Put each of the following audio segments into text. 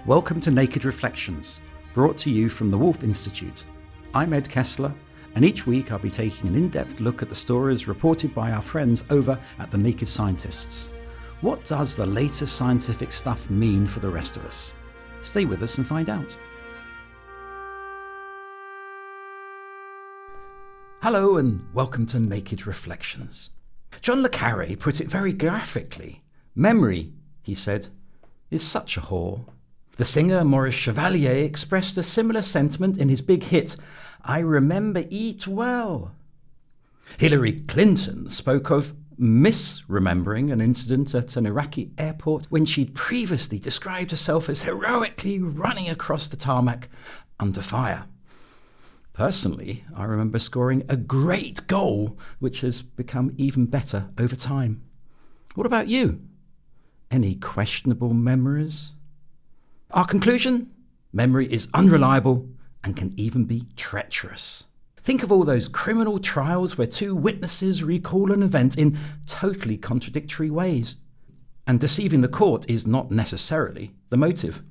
Welcome to Naked Reflections, brought to you from the Wolf Institute. I'm Ed Kessler, and each week I'll be taking an in-depth look at the stories reported by our friends over at the Naked Scientists. What does the latest scientific stuff mean for the rest of us? Stay with us and find out. Hello and welcome to Naked Reflections. John le Carre put it very graphically. Memory, he said, is such a whore. The singer Maurice Chevalier expressed a similar sentiment in his big hit, I Remember It Well. Hillary Clinton spoke of misremembering an incident at an Iraqi airport when she'd previously described herself as heroically running across the tarmac under fire. Personally, I remember scoring a great goal, which has become even better over time. What about you? Any questionable memories? Our conclusion? Memory is unreliable and can even be treacherous. Think of all those criminal trials where two witnesses recall an event in totally contradictory ways. And deceiving the court is not necessarily the motive.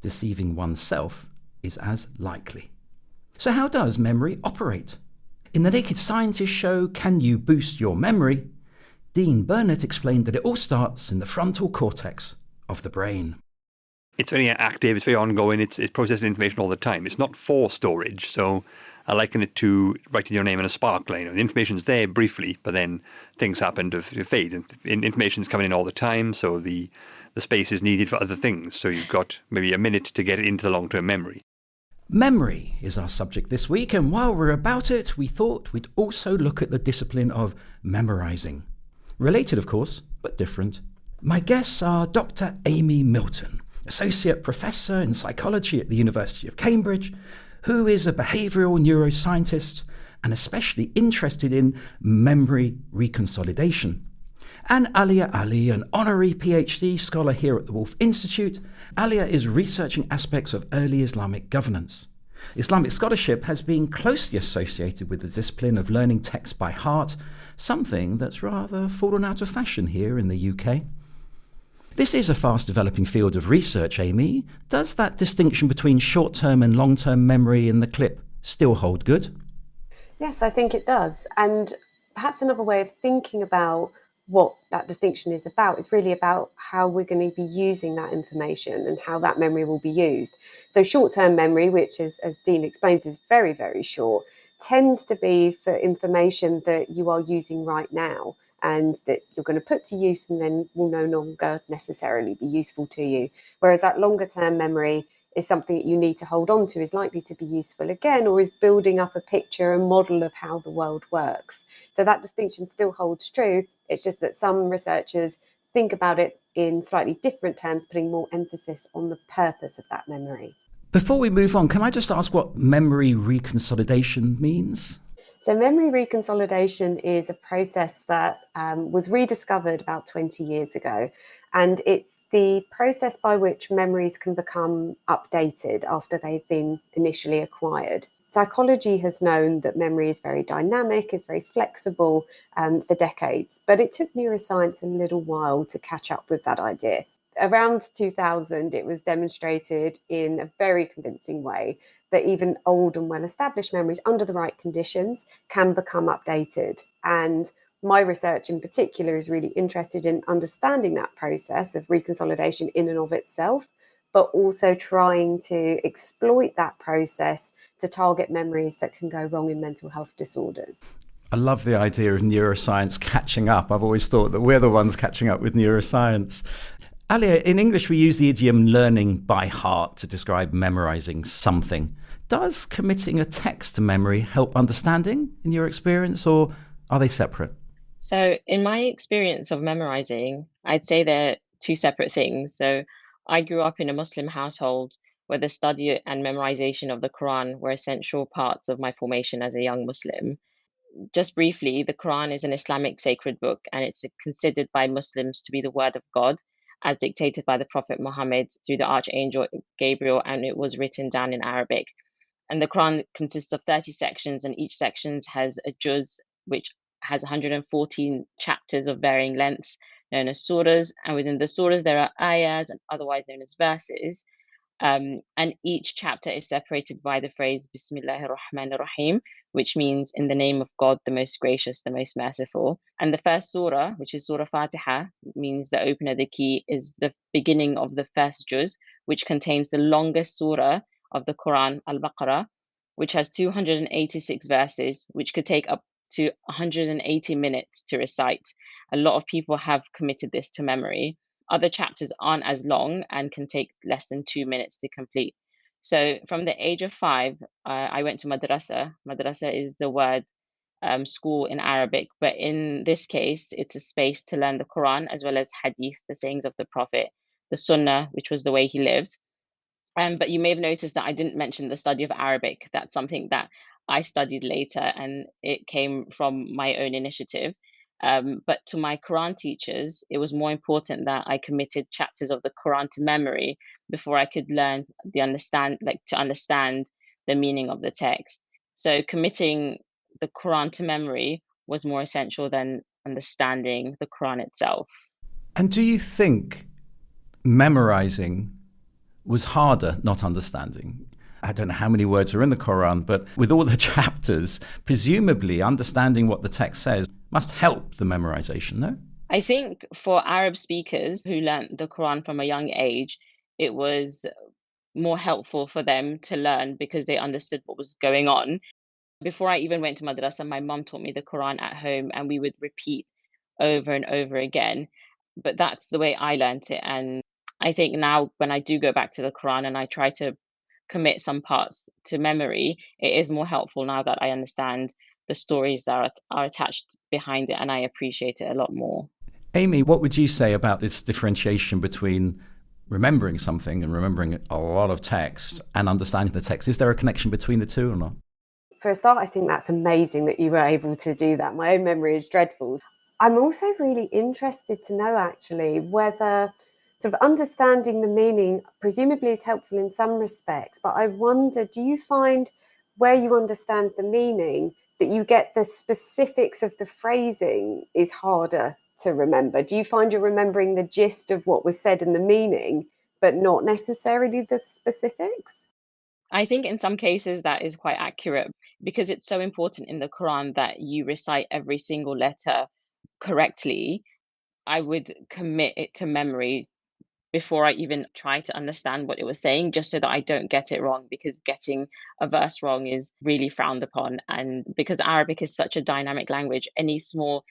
Deceiving oneself is as likely. So how does memory operate? In the Naked Scientist show, Can You Boost Your Memory? Dean Burnett explained that it all starts in the frontal cortex of the brain. It's very active, it's very ongoing, it's processing information all the time. It's not for storage, so I liken it to writing your name in a sparkler. The information's there briefly, but then things happen to fade. And information's coming in all the time, so the space is needed for other things. So you've got maybe a minute to get it into the long-term memory. Memory is our subject this week, and while we're about it, we thought we'd also look at the discipline of memorising. Related, of course, but different. My guests are Dr. Amy Milton, Associate Professor in Psychology at the University of Cambridge, who is a behavioural neuroscientist and especially interested in memory reconsolidation. And Alia Ali, an honorary PhD scholar here at the Wolf Institute. Alia is researching aspects of early Islamic governance. Islamic scholarship has been closely associated with the discipline of learning text by heart, something that's rather fallen out of fashion here in the UK. This is a fast-developing field of research, Amy. Does that distinction between short-term and long-term memory in the clip still hold good? Yes, I think it does. And perhaps another way of thinking about what that distinction is about is really about how we're going to be using that information and how that memory will be used. So short-term memory, which is, as Dean explains, is very, very short, tends to be for information that you are using right now and that you're going to put to use and then will no longer necessarily be useful to you. Whereas that longer term memory is something that you need to hold on to, is likely to be useful again, or is building up a picture, a model of how the world works. So that distinction still holds true. It's just that some researchers think about it in slightly different terms, putting more emphasis on the purpose of that memory. Before we move on, can I just ask what memory reconsolidation means? So memory reconsolidation is a process that was rediscovered about 20 years ago. And it's the process by which memories can become updated after they've been initially acquired. Psychology has known that memory is very dynamic, is very flexible for decades, but it took neuroscience a little while to catch up with that idea. Around 2000, it was demonstrated in a very convincing way that even old and well-established memories under the right conditions can become updated. And my research in particular is really interested in understanding that process of reconsolidation in and of itself, but also trying to exploit that process to target memories that can go wrong in mental health disorders. I love the idea of neuroscience catching up. I've always thought that we're the ones catching up with neuroscience. Alia, in English we use the idiom learning by heart to describe memorising something. Does committing a text to memory help understanding in your experience, or are they separate? So in my experience of memorizing, I'd say they're two separate things. So I grew up in a Muslim household where the study and memorization of the Quran were essential parts of my formation as a young Muslim. Just briefly, the Quran is an Islamic sacred book, and it's considered by Muslims to be the word of God, as dictated by the Prophet Muhammad through the Archangel Gabriel, and it was written down in Arabic. And the Quran consists of 30 sections, and each section has a juz, which has 114 chapters of varying lengths, known as surahs. And within the surahs, there are ayahs, and otherwise known as verses. And each chapter is separated by the phrase Bismillahir Rahmanir Rahim, which means in the name of God, the most gracious, the most merciful. And the first surah, which is Surah Fatiha, means the opener, the key, is the beginning of the first juz, which contains the longest surah of the Quran, Al-Baqarah, which has 286 verses, which could take up to 180 minutes to recite. A lot of people have committed this to memory. Other chapters aren't as long and can take less than 2 minutes to complete. So from the age of 5, I went to madrasa. Madrasa is the word school in Arabic, but in this case, it's a space to learn the Quran as well as hadith, the sayings of the Prophet, the Sunnah, which was the way he lived. But you may have noticed that I didn't mention the study of Arabic. That's something that I studied later, and it came from my own initiative. But to my Quran teachers, it was more important that I committed chapters of the Quran to memory before I could learn to understand the meaning of the text. So committing the Quran to memory was more essential than understanding the Quran itself. And do you think memorizing was harder, not understanding? I don't know how many words are in the Quran, but with all the chapters, presumably understanding what the text says must help the memorization, no? I think for Arab speakers who learnt the Quran from a young age, it was more helpful for them to learn because they understood what was going on. Before I even went to madrasa, my mum taught me the Quran at home and we would repeat over and over again. But that's the way I learnt it. And I think now when I do go back to the Quran and I try to commit some parts to memory, it is more helpful now that I understand the stories that are attached behind it and I appreciate it a lot more. Amy, what would you say about this differentiation between remembering something and remembering a lot of text and understanding the text? Is there a connection between the two or not? For a start, I think that's amazing that you were able to do that. My own memory is dreadful. I'm also really interested to know actually whether sort of understanding the meaning presumably is helpful in some respects, but I wonder, do you find where you understand the meaning that you get the specifics of the phrasing is harder to remember? Do you find you're remembering the gist of what was said and the meaning, but not necessarily the specifics? I think in some cases that is quite accurate because it's so important in the Quran that you recite every single letter correctly. I would commit it to memory before I even try to understand what it was saying, just so that I don't get it wrong, because getting a verse wrong is really frowned upon. And because Arabic is such a dynamic language, any small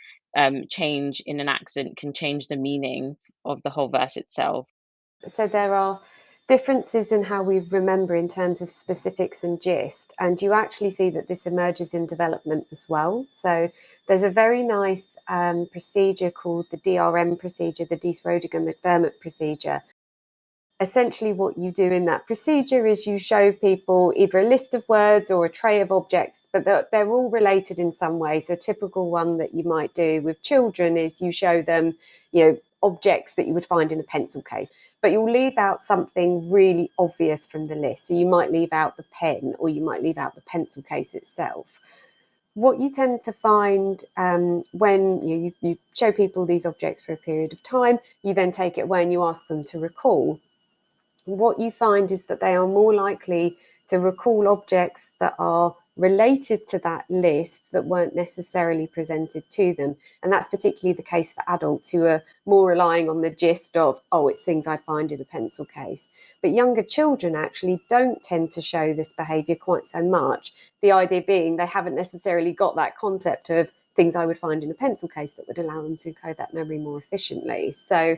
change in an accent can change the meaning of the whole verse itself. So there are differences in how we remember in terms of specifics and gist, and you actually see that this emerges in development as well. So there's a very nice procedure called the DRM procedure, the Dees Rodiger McDermott procedure. Essentially what you do in that procedure is you show people either a list of words or a tray of objects, but they're all related in some way. So a typical one that you might do with children is you show them, objects that you would find in a pencil case, but you'll leave out something really obvious from the list. So you might leave out the pen or you might leave out the pencil case itself. What you tend to find when you show people these objects for a period of time, you then take it away and you ask them to recall. What you find is that they are more likely to recall objects that are related to that list that weren't necessarily presented to them. And that's particularly the case for adults who are more relying on the gist of, oh, it's things I'd find in a pencil case. But younger children actually don't tend to show this behaviour quite so much. The idea being they haven't necessarily got that concept of things I would find in a pencil case that would allow them to encode that memory more efficiently. So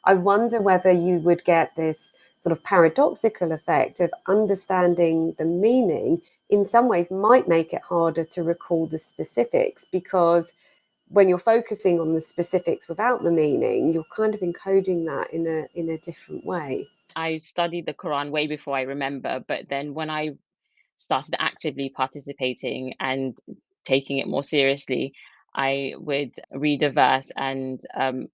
I wonder whether you would get this sort of paradoxical effect of understanding the meaning in some ways might make it harder to recall the specifics, because when you're focusing on the specifics without the meaning, you're kind of encoding that in a different way. I studied the Quran way before I remember, but then when I started actively participating and taking it more seriously, I would read a verse, and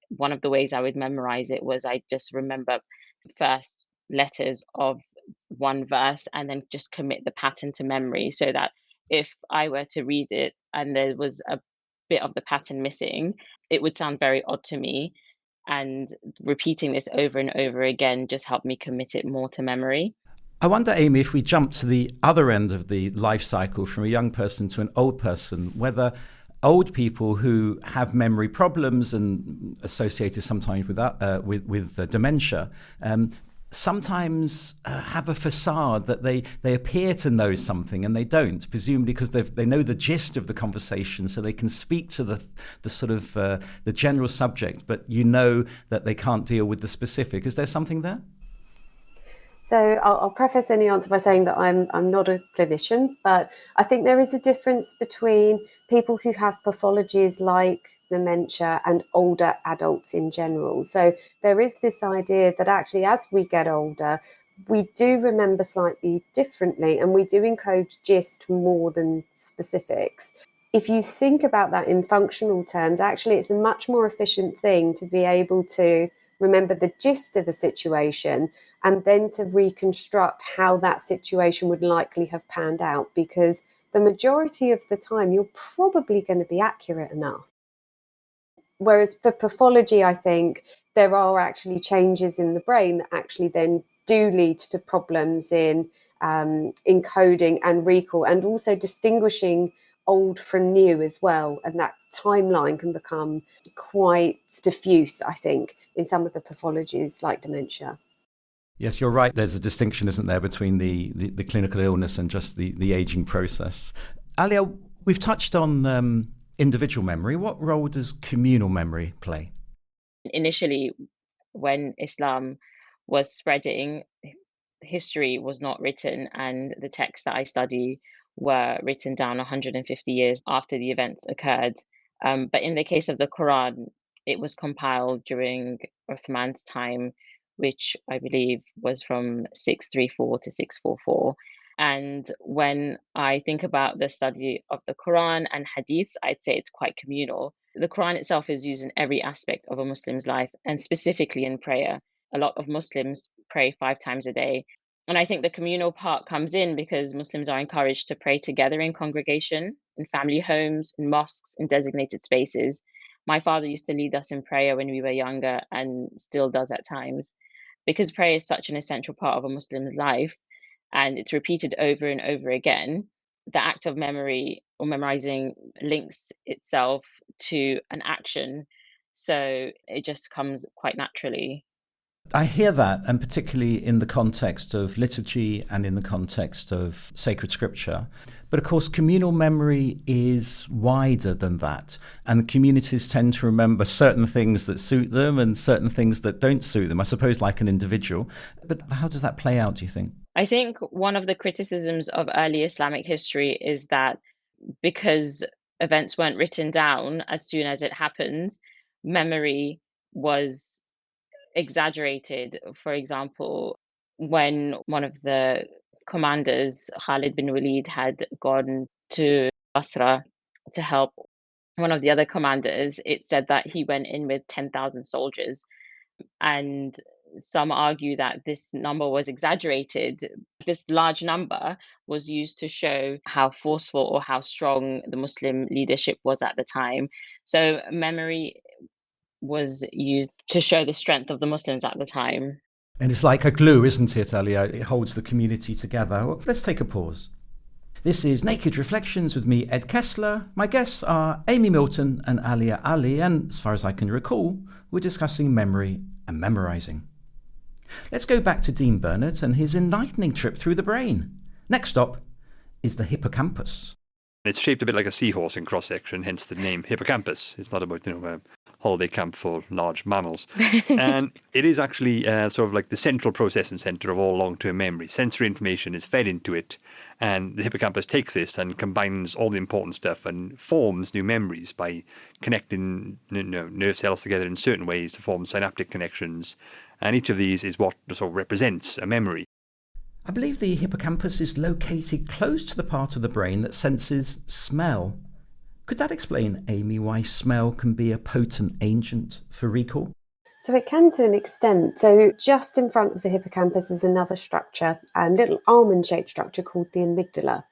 one of the ways I would memorize it was I just remember the first letters of one verse and then just commit the pattern to memory, so that if I were to read it and there was a bit of the pattern missing, it would sound very odd to me. And repeating this over and over again just helped me commit it more to memory. I wonder, Amy, if we jump to the other end of the life cycle from a young person to an old person, whether old people who have memory problems and associated sometimes with dementia, sometimes have a facade that they appear to know something and they don't, presumably because they know the gist of the conversation, so they can speak to the sort of the general subject, but you know that they can't deal with the specific. Is there something there? So I'll preface any answer by saying that I'm not a clinician, but I think there is a difference between people who have pathologies like dementia and older adults in general. So there is this idea that actually as we get older, we do remember slightly differently and we do encode gist more than specifics. If you think about that in functional terms, actually it's a much more efficient thing to be able to remember the gist of a situation and then to reconstruct how that situation would likely have panned out, because the majority of the time you're probably going to be accurate enough. Whereas for pathology, I think there are actually changes in the brain that actually then do lead to problems in encoding and recall, and also distinguishing old from new as well. And that timeline can become quite diffuse, I think, in some of the pathologies like dementia. Yes, you're right. There's a distinction, isn't there, between the clinical illness and just the aging process. Alia, we've touched on individual memory. What role does communal memory play? Initially, when Islam was spreading, history was not written, and the texts that I study were written down 150 years after the events occurred. But in the case of the Quran, it was compiled during Uthman's time, which I believe was from 634 to 644. And when I think about the study of the Quran and Hadiths, I'd say it's quite communal. The Quran itself is used in every aspect of a Muslim's life, and specifically in prayer. A lot of Muslims pray 5 times a day. And I think the communal part comes in because Muslims are encouraged to pray together in congregation, in family homes, in mosques, in designated spaces. My father used to lead us in prayer when we were younger and still does at times. Because prayer is such an essential part of a Muslim's life and it's repeated over and over again, the act of memory or memorizing links itself to an action. So it just comes quite naturally. I hear that, and particularly in the context of liturgy and in the context of sacred scripture. But of course, communal memory is wider than that. And communities tend to remember certain things that suit them and certain things that don't suit them, I suppose, like an individual. But how does that play out, do you think? I think one of the criticisms of early Islamic history is that because events weren't written down as soon as it happens, memory was exaggerated. For example, when one of the commanders, Khalid bin Walid, had gone to Basra to help one of the other commanders, it said that he went in with 10,000 soldiers. And some argue that this number was exaggerated. This large number was used to show how forceful or how strong the Muslim leadership was at the time. So memory was used to show the strength of the Muslims at the time. And it's like a glue, isn't it, Alia? It holds the community together. Well, let's take a pause. This is Naked Reflections with me, Ed Kessler. My guests are Amy Milton and Alia Ali, and as far as I can recall, we're discussing memory and memorising. Let's go back to Dean Burnett and his enlightening trip through the brain. Next stop is the hippocampus. It's shaped a bit like a seahorse in cross-section, hence the name hippocampus. It's not about, a holiday camp for large mammals. And it is actually sort of like the central processing center of all long-term memory. Sensory information is fed into it, and the hippocampus takes this and combines all the important stuff and forms new memories by connecting nerve cells together in certain ways to form synaptic connections. And each of these is what sort of represents a memory. I believe the hippocampus is located close to the part of the brain that senses smell. Could that explain, Amy, why smell can be a potent agent for recall? So it can to an extent. So just in front of the hippocampus is another structure, a little almond-shaped structure called the amygdala.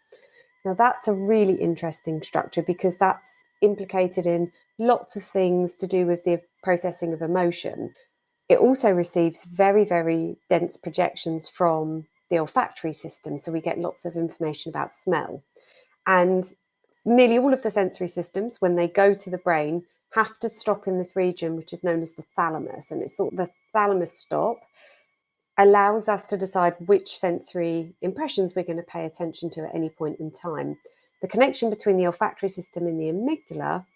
Now that's a really interesting structure because that's implicated in lots of things to do with the processing of emotion. It also receives very, very dense projections from the olfactory system. So we get lots of information about smell. And nearly all of the sensory systems, when they go to the brain, have to stop in this region, which is known as the thalamus. And it's thought the thalamus stop allows us to decide which sensory impressions we're going to pay attention to at any point in time. The connection between the olfactory system and the amygdala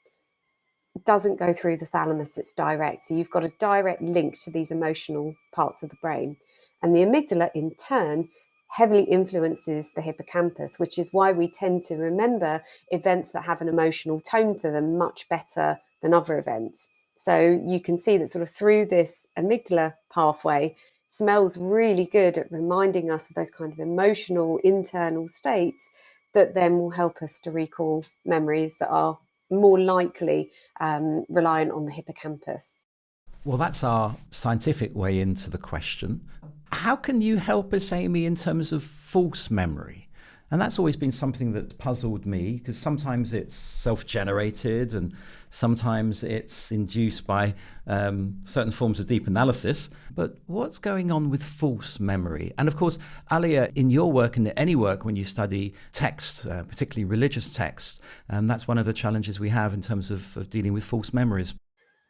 doesn't go through the thalamus, it's direct. So you've got a direct link to these emotional parts of the brain. And the amygdala, in turn, heavily influences the hippocampus, which is why we tend to remember events that have an emotional tone to them much better than other events. So you can see that sort of through this amygdala pathway, smell's really good at reminding us of those kind of emotional internal states that then will help us to recall memories that are more likely reliant on the hippocampus. Well, that's our scientific way into the question. How can you help us, Amy, in terms of false memory? And that's always been something that's puzzled me, because sometimes it's self-generated and sometimes it's induced by certain forms of deep analysis. But what's going on with false memory? And of course, Alia, in your work and any work when you study text, particularly religious texts, that's one of the challenges we have in terms of dealing with false memories.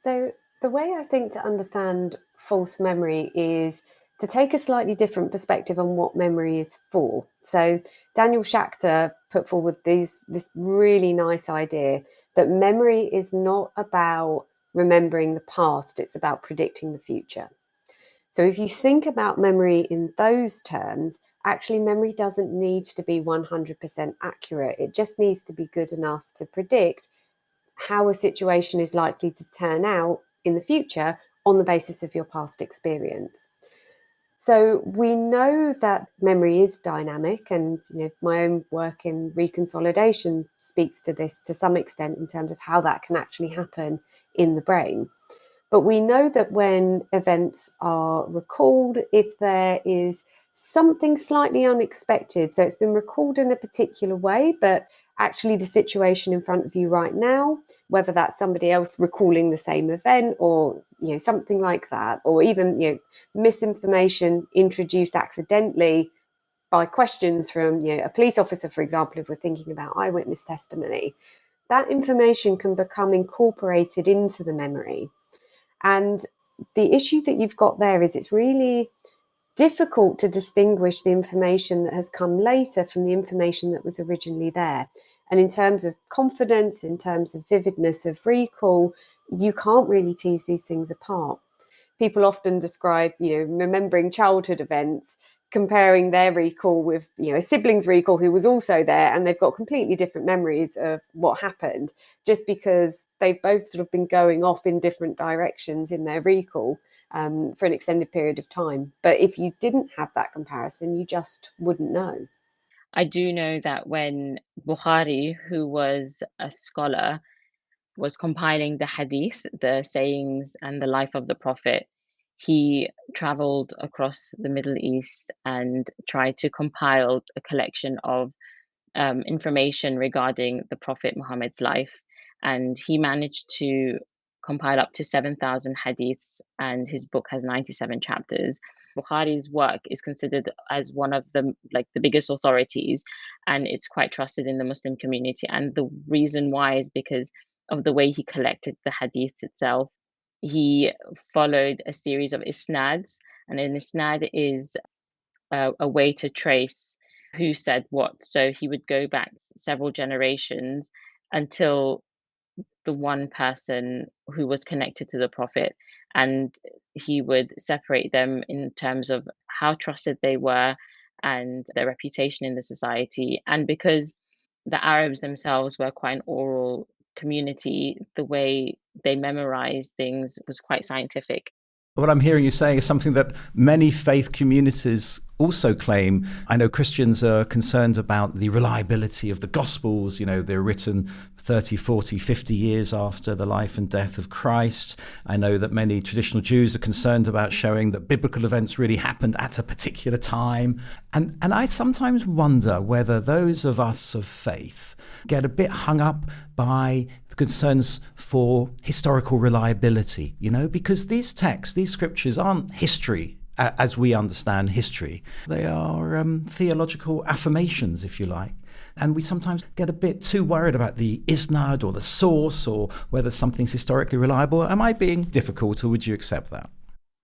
So the way I think to understand false memory is to take a slightly different perspective on what memory is for. So Daniel Schachter put forward this really nice idea that memory is not about remembering the past, it's about predicting the future. So if you think about memory in those terms, actually memory doesn't need to be 100% accurate. It just needs to be good enough to predict how a situation is likely to turn out in the future on the basis of your past experience. So we know that memory is dynamic, and my own work in reconsolidation speaks to this to some extent in terms of how that can actually happen in the brain. But we know that when events are recalled, if there is something slightly unexpected, so it's been recalled in a particular way, but actually the situation in front of you right now, whether that's somebody else recalling the same event or something like that, or even misinformation introduced accidentally by questions from a police officer, for example, if we're thinking about eyewitness testimony, that information can become incorporated into the memory. And the issue that you've got there is it's really difficult to distinguish the information that has come later from the information that was originally there. And in terms of confidence, in terms of vividness of recall, you can't really tease these things apart. People often describe, remembering childhood events, comparing their recall with, a sibling's recall who was also there, and they've got completely different memories of what happened, just because they've both sort of been going off in different directions in their recall for an extended period of time. But if you didn't have that comparison, you just wouldn't know. I do know that when Bukhari, who was a scholar, was compiling the hadith, the sayings and the life of the Prophet, he traveled across the Middle East and tried to compile a collection of information regarding the Prophet Muhammad's life. And he managed to compile up to 7,000 hadiths, and his book has 97 chapters. Bukhari's work is considered as one of the biggest authorities, and it's quite trusted in the Muslim community. And the reason why is because of the way he collected the hadiths itself. He followed a series of isnads, and an isnad is a way to trace who said what. So he would go back several generations until the one person who was connected to the Prophet, and he would separate them in terms of how trusted they were and their reputation in the society. And because the Arabs themselves were quite an oral community, the way they memorized things was quite scientific. What I'm hearing you saying is something that many faith communities also claim. I know Christians are concerned about the reliability of the Gospels. They're written 30, 40, 50 years after the life and death of Christ. I know that many traditional Jews are concerned about showing that biblical events really happened at a particular time. And I sometimes wonder whether those of us of faith get a bit hung up by the concerns for historical reliability, because these texts, these scriptures aren't history as we understand history. They are theological affirmations, if you like. And we sometimes get a bit too worried about the isnad or the source or whether something's historically reliable. Am I being difficult, or would you accept that?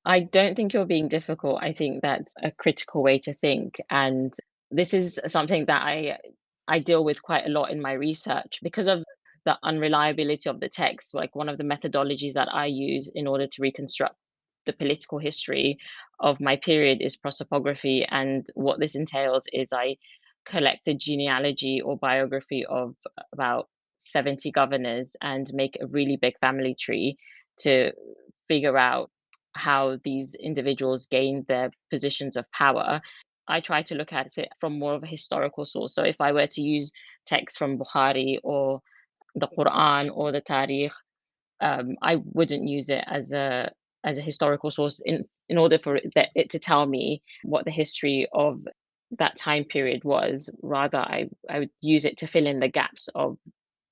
I don't think you're being difficult. I think that's a critical way to think. And this is something that I deal with quite a lot in my research because of the unreliability of the text. Like one of the methodologies that I use in order to reconstruct the political history of my period is prosopography. And what this entails is I collect a genealogy or biography of about 70 governors and make a really big family tree to figure out how these individuals gained their positions of power. I try to look at it from more of a historical source. So if I were to use texts from Bukhari or the Quran or the Tariq, I wouldn't use it as a historical source in order for it to tell me what the history of that time period was. Rather, I would use it to fill in the gaps of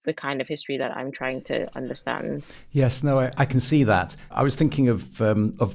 the kind of history that I'm trying to understand. Yes, no, I can see that. I was thinking of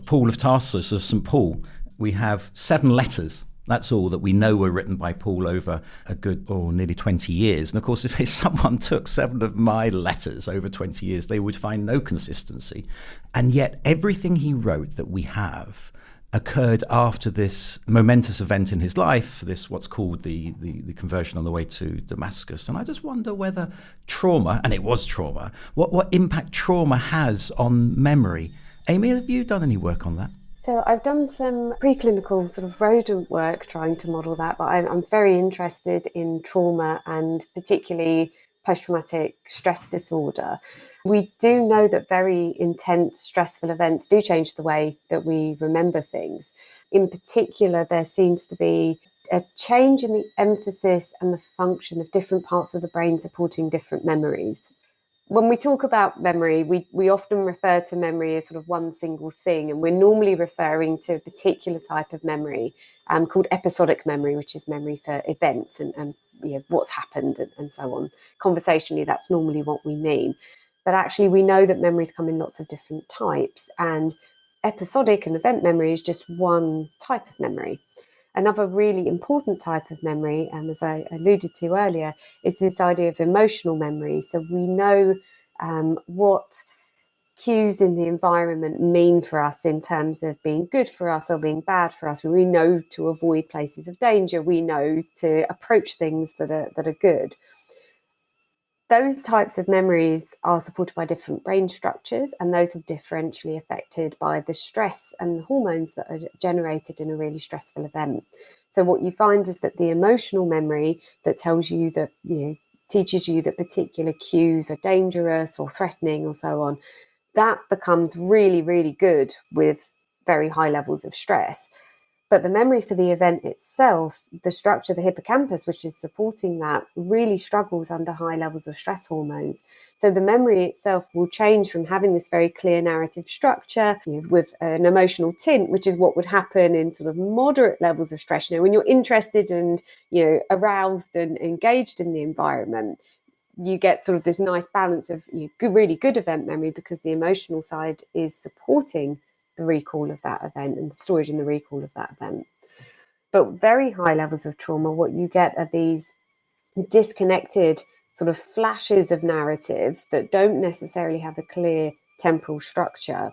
Paul of Tarsus, of St. Paul. We have 7 letters. That's all that we know were written by Paul over a good, nearly 20 years. And of course, if someone took 7 of my letters over 20 years, they would find no consistency. And yet everything he wrote that we have occurred after this momentous event in his life, this what's called the conversion on the way to Damascus. And I just wonder whether trauma, and it was trauma, what impact trauma has on memory. Amy, have you done any work on that? So I've done some preclinical sort of rodent work trying to model that, but I'm very interested in trauma and particularly post-traumatic stress disorder. We do know that very intense, stressful events do change the way that we remember things. In particular, there seems to be a change in the emphasis and the function of different parts of the brain supporting different memories. When we talk about memory, we often refer to memory as sort of one single thing, and we're normally referring to a particular type of memory called episodic memory, which is memory for events and what's happened and so on. Conversationally, that's normally what we mean. But actually, we know that memories come in lots of different types, and episodic and event memory is just one type of memory. Another really important type of memory, as I alluded to earlier, is this idea of emotional memory. So we know what cues in the environment mean for us in terms of being good for us or being bad for us. We know to avoid places of danger. We know to approach things that are good. Those types of memories are supported by different brain structures, and those are differentially affected by the stress and the hormones that are generated in a really stressful event. So what you find is that the emotional memory that tells you that, teaches you that particular cues are dangerous or threatening or so on, that becomes really, really good with very high levels of stress. But the memory for the event itself, the structure, the hippocampus, which is supporting that, really struggles under high levels of stress hormones. So the memory itself will change from having this very clear narrative structure with an emotional tint, which is what would happen in sort of moderate levels of stress. When you're interested and, aroused and engaged in the environment, you get sort of this nice balance of really good event memory because the emotional side is supporting the recall of that event and the storage and the recall of that event. But very high levels of trauma, what you get are these disconnected sort of flashes of narrative that don't necessarily have a clear temporal structure.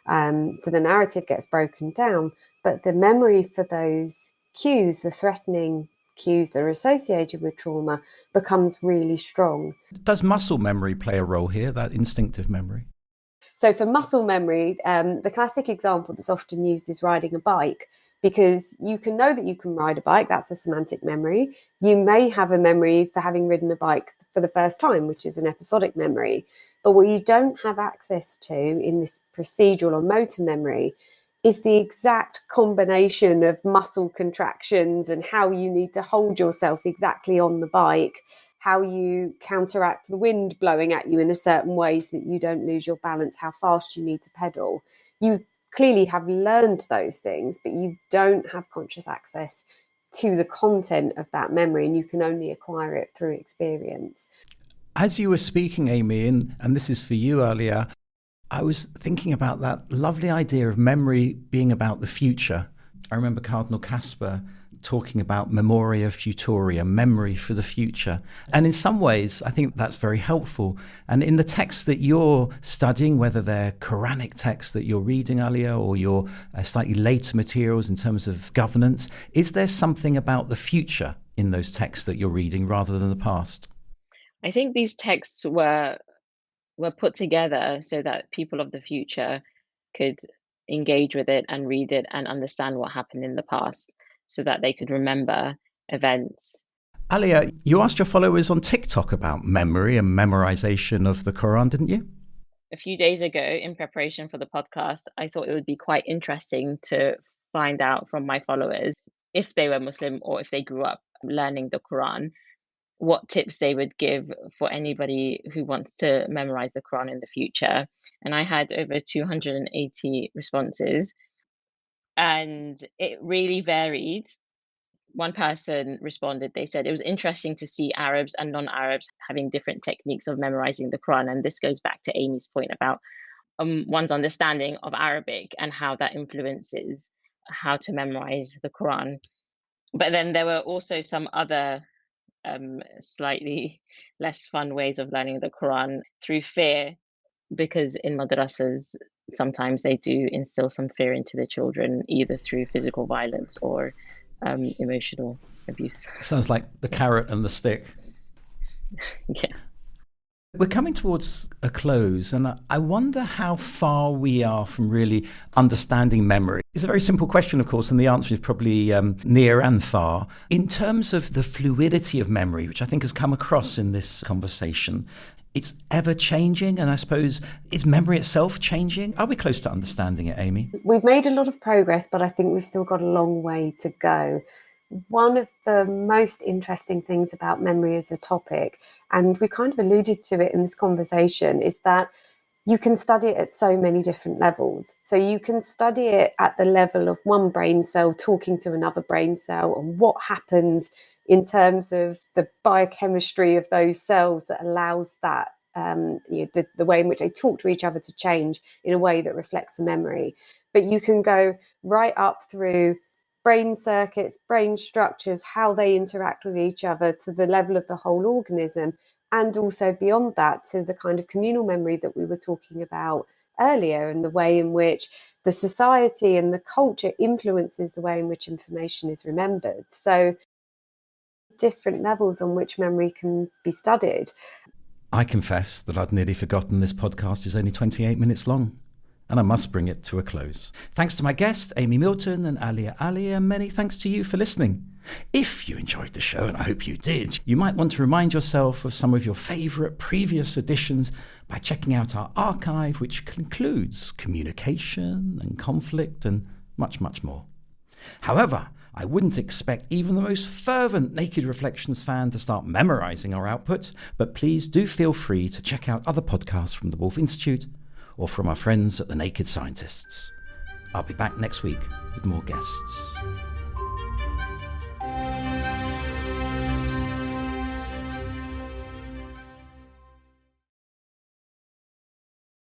So the narrative gets broken down, but the memory for those cues, the threatening cues that are associated with trauma, becomes really strong. Does muscle memory play a role here, that instinctive memory? So for muscle memory, the classic example that's often used is riding a bike, because you can know that you can ride a bike. That's a semantic memory. You may have a memory for having ridden a bike for the first time, which is an episodic memory. But what you don't have access to in this procedural or motor memory is the exact combination of muscle contractions and how you need to hold yourself exactly on the bike, how you counteract the wind blowing at you in a certain way so that you don't lose your balance, how fast you need to pedal. You clearly have learned those things, but you don't have conscious access to the content of that memory, and you can only acquire it through experience. As you were speaking, Amy, and this is for you earlier, I was thinking about that lovely idea of memory being about the future. I remember Cardinal Casper talking about memoria futuria, memory for the future. And in some ways, I think that's very helpful. And in the texts that you're studying, whether they're Quranic texts that you're reading, Alia, or your slightly later materials in terms of governance, is there something about the future in those texts that you're reading rather than the past? I think these texts were put together so that people of the future could engage with it and read it and understand what happened in the past so that they could remember events. Alia, you asked your followers on TikTok about memory and memorization of the Quran, didn't you? A few days ago, in preparation for the podcast, I thought it would be quite interesting to find out from my followers if they were Muslim or if they grew up learning the Quran, what tips they would give for anybody who wants to memorize the Quran in the future. And I had over 280 responses, and it really varied. One person responded, they said it was interesting to see Arabs and non-Arabs having different techniques of memorizing the Quran. And this goes back to Amy's point about one's understanding of Arabic and how that influences how to memorize the Quran. But then there were also some other slightly less fun ways of learning the Quran through fear, because in madrasas, sometimes they do instill some fear into the children, either through physical violence or emotional abuse. Sounds like the carrot and the stick. Yeah. We're coming towards a close, and I wonder how far we are from really understanding memory. It's a very simple question, of course, and the answer is probably near and far. In terms of the fluidity of memory, which I think has come across in this conversation, it's ever changing, and I suppose, is memory itself changing? Are we close to understanding it, Amy? We've made a lot of progress, but I think we've still got a long way to go. One of the most interesting things about memory as a topic, and we kind of alluded to it in this conversation, is that you can study it at so many different levels. So you can study it at the level of one brain cell talking to another brain cell and what happens in terms of the biochemistry of those cells that allows that, the way in which they talk to each other to change in a way that reflects the memory. But you can go right up through brain circuits, brain structures, how they interact with each other to the level of the whole organism, and also beyond that to the kind of communal memory that we were talking about earlier, and the way in which the society and the culture influences the way in which information is remembered. So different levels on which memory can be studied. I confess that I'd nearly forgotten this podcast is only 28 minutes long, and I must bring it to a close. Thanks to my guests, Amy Milton and Alia Ali, and many thanks to you for listening. If you enjoyed the show, and I hope you did, you might want to remind yourself of some of your favourite previous editions by checking out our archive, which includes communication and conflict and much, much more. However, I wouldn't expect even the most fervent Naked Reflections fan to start memorising our output, but please do feel free to check out other podcasts from the Wolf Institute or from our friends at the Naked Scientists. I'll be back next week with more guests.